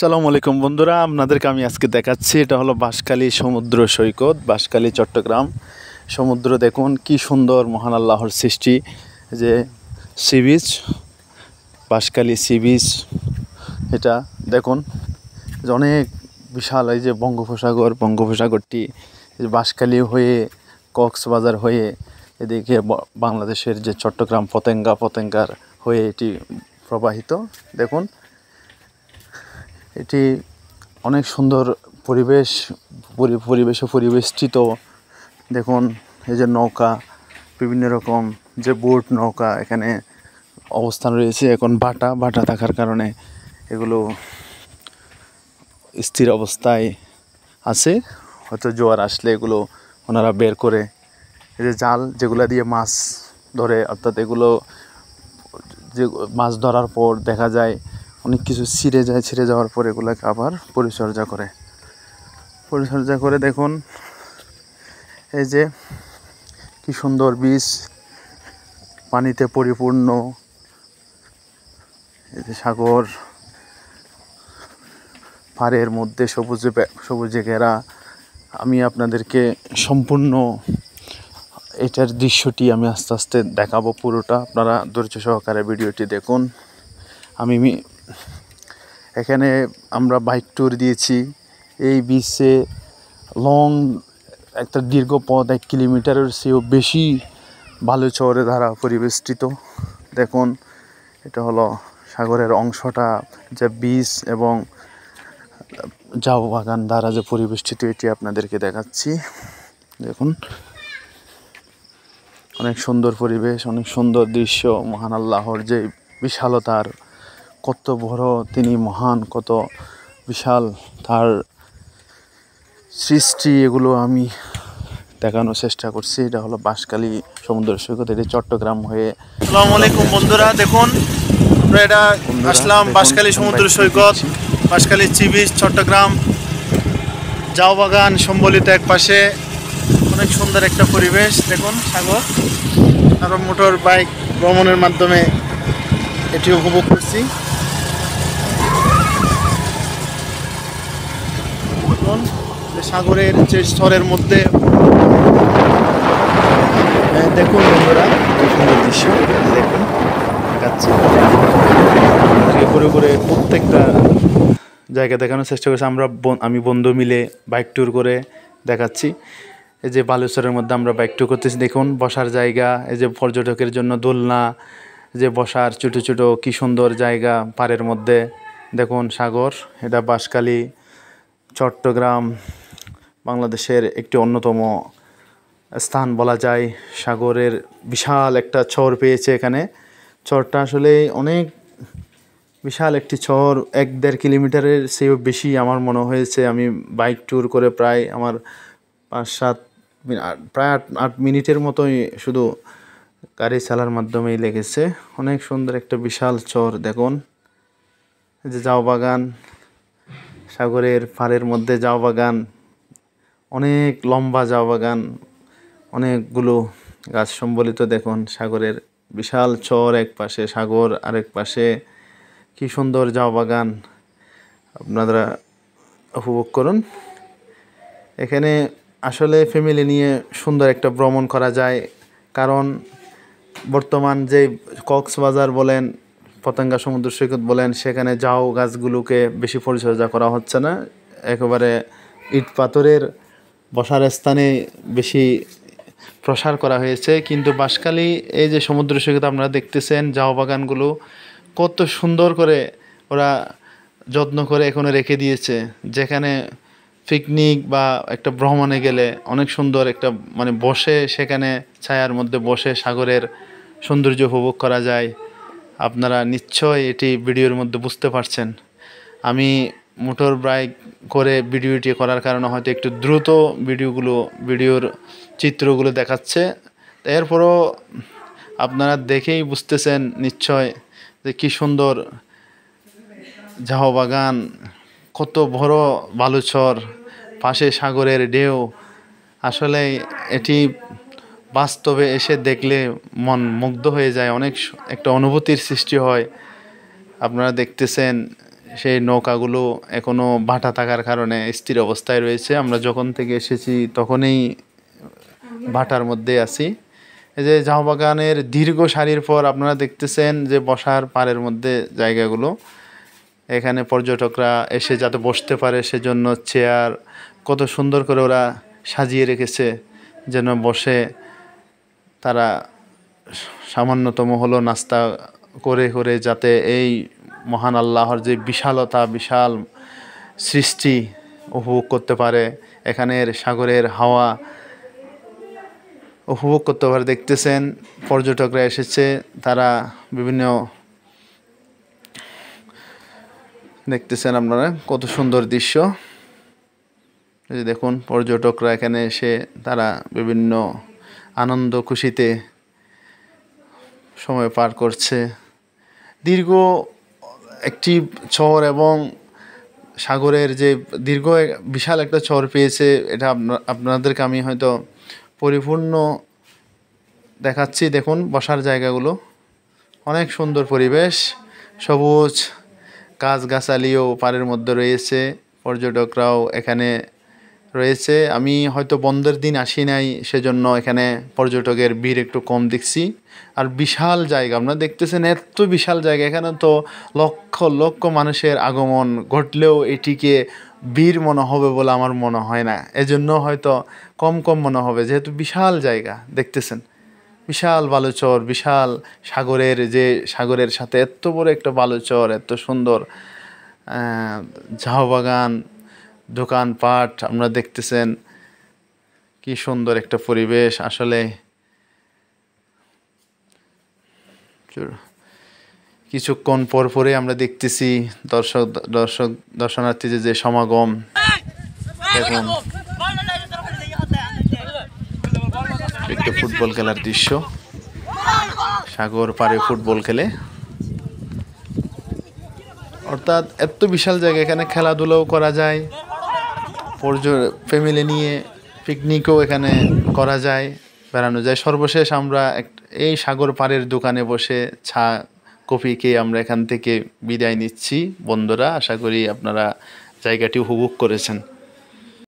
আসসালামু আলাইকুম বন্ধুরা, আপনাদেরকে আমি আজকে দেখাচ্ছি। এটা হলো বাঁশখালী সমুদ্র সৈকত, বাঁশখালী চট্টগ্রাম সমুদ্র। দেখুন কি সুন্দর মহান আল্লাহর সৃষ্টি। যে sea beach, Banshkhali sea beach, এটা দেখুন যে অনেক বিশাল। এই যে বঙ্গোপসাগরটি বাঁশখালী হয়ে কক্সবাজার হয়ে এদিকে বাংলাদেশের যে চট্টগ্রাম পতেঙ্গার হয়ে এটি প্রবাহিত। দেখুন এটি অনেক সুন্দর পরিবেশে পরিবেষ্টিত। দেখুন এই যে নৌকা, বিভিন্ন রকম যে বোট নৌকা এখানে অবস্থান রয়েছে। এখন ভাটা থাকার কারণে এগুলো স্থির অবস্থায় আছে। হয়তো জোয়ার আসলে এগুলো ওনারা বের করে, এই যে জাল যেগুলো দিয়ে মাছ ধরে, অর্থাৎ এগুলো যে মাছ ধরার পর দেখা যায় অনেক কিছু ছিঁড়ে যাওয়ার পর এগুলোকে আবার পরিচর্যা করে। দেখুন এই যে কি সুন্দর বীজ, পানিতে পরিপূর্ণ। এই যে সাগর, পাড়ের মধ্যে সবুজে ঘেরা। আমি আপনাদেরকে সম্পূর্ণ এটার দৃশ্যটি আমি আস্তে আস্তে দেখাবো পুরোটা। আপনারা ধৈর্য সহকারে ভিডিওটি দেখুন। এখানে আমরা বাইক ট্যুর দিয়েছি। এই বিচে একটা দীর্ঘ পথ, 1 কিলোমিটারের চেয়েও বেশি বালুচরে দ্বারা পরিবেষ্টিত। দেখুন এটা হলো সাগরের অংশটা, যে বিচ এবং ঝাউ বাগান দ্বারা যে পরিবেষ্টিত, এটি আপনাদেরকে দেখাচ্ছি। দেখুন অনেক সুন্দর পরিবেশ, অনেক সুন্দর দৃশ্য। মহান আল্লাহর যে বিশালতার, কত বড় তিনি মহান, কত বিশাল তার সৃষ্টি, এগুলো আমি দেখানোর চেষ্টা করছি। এটা হলো বাঁশখালী সমুদ্র সৈকত, এটি চট্টগ্রাম হয়ে। আসসালামু আলাইকুম বন্ধুরা, দেখুন আমরা এটা আসলাম বাঁশখালী সমুদ্র সৈকত, বাঁশখালী সি বিচ, চট্টগ্রাম। ঝাউ বাগান সম্বলিত এক পাশে অনেক সুন্দর একটা পরিবেশ। দেখুন সাগর, আরও মোটর বাইক ভ্রমণের মাধ্যমে এটি উপভোগ করছি। দেখুন যে সাগরের যে স্তরের মধ্যে, দেখুন বন্ধুরা কি সুন্দর দৃশ্য। দেখুন দেখাচ্ছি করে প্রত্যেকটা জায়গা দেখানোর চেষ্টা করছি। আমি বন্ধু মিলে বাইক ট্যুর করে দেখাচ্ছি। এই যে বালুচরের মধ্যে আমরা বাইক ট্যুর করতেছি। দেখুন বসার জায়গা, এই যে পর্যটকের জন্য দোলনা, যে বসার ছোটো কি সুন্দর জায়গা পাড়ের মধ্যে। দেখুন সাগর, এটা বাঁশখালী চট্টগ্রাম বাংলাদেশের একটি অন্যতম স্থান বলা যায়। সাগরের বিশাল একটা চর পেয়েছে এখানে। চরটা আসলে অনেক বিশাল একটি চর, 1-1.5 কিলোমিটারের চেয়েও বেশি আমার মনে হয়েছে। আমি বাইক ট্যুর করে প্রায় আমার 8 মিনিটের মতোই শুধু গাড়ি চালার মাধ্যমেই লেগেছে। অনেক সুন্দর একটা বিশাল চর। দেখুন যে ঝাউ বাগান, সাগরের পাড়ের মধ্যে ঝাউ বাগান, অনেক লম্বা ঝাউ বাগান, অনেকগুলো গাছ সম্বলিত। দেখুন সাগরের বিশাল চর এক পাশে, সাগর আরেক পাশে, কি সুন্দর ঝাউ বাগান। আপনারা উপভোগ করুন। এখানে আসলে ফ্যামিলি নিয়ে সুন্দর একটা ভ্রমণ করা যায়, কারণ বর্তমান যে কক্সবাজার বলেন, পতেঙ্গা সমুদ্র সৈকত বলেন, সেখানে ঝাউ গাছগুলোকে বেশি পরিচর্যা করা হচ্ছে না। একেবারে ইট পাথরের বসার স্থানে বেশি প্রসার করা হয়েছে। কিন্তু বাঁশখালী এই যে সমুদ্র সৈকত আপনারা দেখতেছেন, ঝাউ বাগানগুলো কত সুন্দর করে ওরা যত্ন করে এখনো রেখে দিয়েছে। যেখানে পিকনিক বা একটা ভ্রমণে গেলে অনেক সুন্দর একটা বসে, সেখানে ছায়ার মধ্যে বসে সাগরের সৌন্দর্য উপভোগ করা যায়। আপনারা নিশ্চয় এটি ভিডিওর মধ্যে বুঝতে পারছেন। আমি মোটর বাইক করে ভিডিওটি করার কারণে হয়তো একটু দ্রুত ভিডিওর চিত্রগুলো দেখাচ্ছে। এরপরও আপনারা দেখেই বুঝতেছেন নিশ্চয় যে কী সুন্দর ঝাউ বাগান, কত বড় বালুচর, পাশে সাগরের ঢেউ। আসলে এটি বাস্তবে এসে দেখলে মন মুগ্ধ হয়ে যায়, অনেক একটা অনুভূতির সৃষ্টি হয়। আপনারা দেখতেছেন সেই নৌকাগুলো এখনো ভাটা থাকার কারণে স্থির অবস্থায় রয়েছে। আমরা যখন থেকে এসেছি তখনই ভাটার মধ্যে আছি। এই যে ঝাউ বাগানের দীর্ঘ সারির পর আপনারা দেখতেছেন যে বসার পাড়ের মধ্যে জায়গাগুলো, এখানে পর্যটকরা এসে যাতে বসতে পারে সেজন্য চেয়ার কত সুন্দর করে ওরা সাজিয়ে রেখেছে, যেন বসে তারা সামান্যতম হলো নাস্তা করে করে যাতে এই মহান আল্লাহর যে বিশালতা, বিশাল সৃষ্টি উপভোগ করতে পারে, এখানের সাগরের হাওয়া উপভোগ করতে পারে। দেখতেছেন পর্যটকরা এসেছে, তারা বিভিন্ন দেখতেছেন আপনারা কত সুন্দর দৃশ্য। এই যে দেখুন পর্যটকরা এখানে এসে তারা বিভিন্ন আনন্দ খুশিতে সময় পার করছে। দীর্ঘ একটি চর এবং সাগরের যে দীর্ঘ বিশাল একটা চর পেয়েছে, এটা আপনাদেরকে আমি হয়তো পরিপূর্ণ দেখাচ্ছি। দেখুন বসার জায়গাগুলো, অনেক সুন্দর পরিবেশ, সবুজ গাছগাছালিও পাড়ের মধ্যে রয়েছে, পর্যটকরাও এখানে রয়েছে। আমি হয়তো বন্ধের দিন আসি নাই, সেজন্য এখানে পর্যটকের ভিড় একটু কম দেখছি। আর বিশাল জায়গা আপনারা দেখতেছেন, এত বিশাল জায়গা, এখানে তো লক্ষ লক্ষ মানুষের আগমন ঘটলেও এটিকে ভিড় মনে হবে বলে আমার মনে হয় না। এজন্য হয়তো কম কম মনে হবে, যেহেতু বিশাল জায়গা। দেখতেছেন বিশাল বালুচর, বিশাল সাগরের যে সাগরের সাথে এত বড় একটা বালুচর, এত সুন্দর ঝাউ বাগান, দোকানপাট আমরা দেখতেছেন, কি সুন্দর একটা পরিবেশ। আসলে কিছুক্ষণ পর পরে আমরা দেখতেছি দর্শনার্থীদের যে সমাগম। দেখুন একটা ফুটবল খেলার দৃশ্য, সাগর পাড়ে ফুটবল খেলে, অর্থাৎ এত বিশাল জায়গা, এখানে খেলাধুলাও করা যায়, ফ্যামিলি নিয়ে পিকনিকও এখানে করা যায়, বেড়ানো যায়। সর্বশেষ আমরা এই সাগর পাড়ের দোকানে বসে চা কফি খেয়ে আমরা এখান থেকে বিদায় নিচ্ছি। বন্ধুরা, আশা করি আপনারা জায়গাটি উপভোগ করেছেন।